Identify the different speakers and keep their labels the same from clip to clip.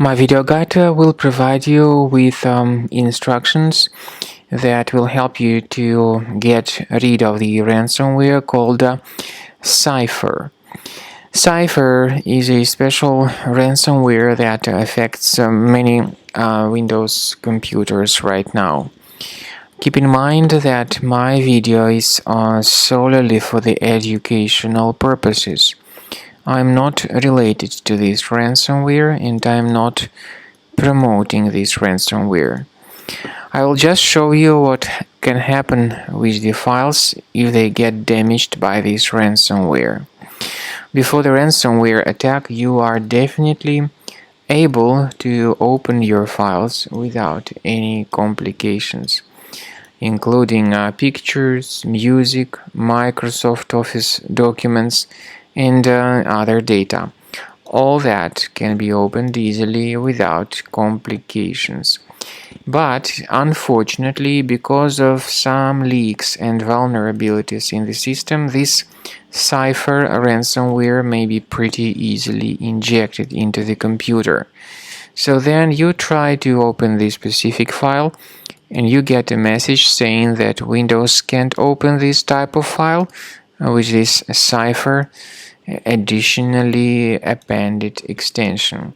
Speaker 1: My video guide will provide you with instructions that will help you to get rid of the ransomware called Cipher. Cipher is a special ransomware that affects many Windows computers right now. Keep in mind that my video is solely for the educational purposes. I'm not related to this ransomware and I'm not promoting this ransomware. I will just show you what can happen with the files if they get damaged by this ransomware. Before the ransomware attack, you are definitely able to open your files without any complications, including pictures, music, Microsoft Office documents, and other data. All that can be opened easily without complications. But unfortunately, because of some leaks and vulnerabilities in the system, this Cipher ransomware may be pretty easily injected into the computer. So then you try to open this specific file and you get a message saying that Windows can't open this type of file with this Cipher additionally appended extension.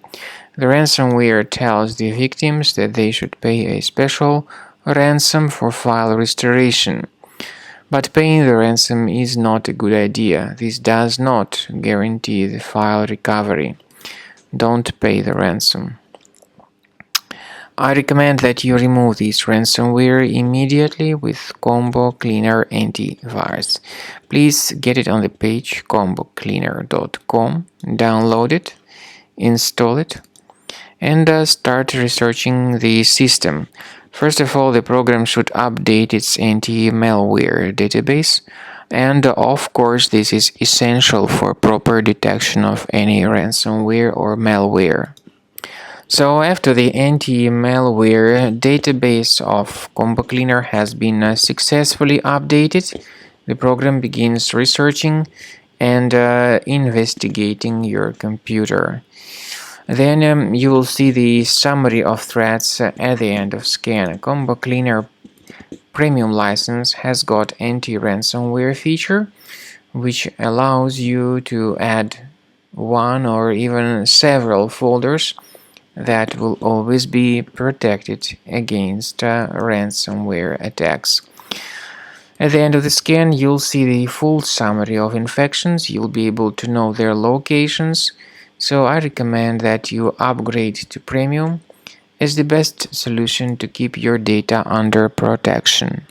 Speaker 1: The ransomware tells the victims that they should pay a special ransom for file restoration. But paying the ransom is not a good idea. This does not guarantee the file recovery. Don't pay the ransom. I recommend that you remove this ransomware immediately with Combo Cleaner Antivirus. Please get it on the page combocleaner.com, download it, install it, and start researching the system. First of all, the program should update its anti-malware database, and of course this is essential for proper detection of any ransomware or malware. So after the anti-malware database of Combo Cleaner has been successfully updated, the program begins researching and investigating your computer. Then you will see the summary of threats at the end of scan. Combo Cleaner Premium license has got anti-ransomware feature, which allows you to add one or even several folders that will always be protected against ransomware attacks. At the end of the scan, you'll see the full summary of infections. You'll be able to know their locations. So I recommend that you upgrade to Premium as the best solution to keep your data under protection.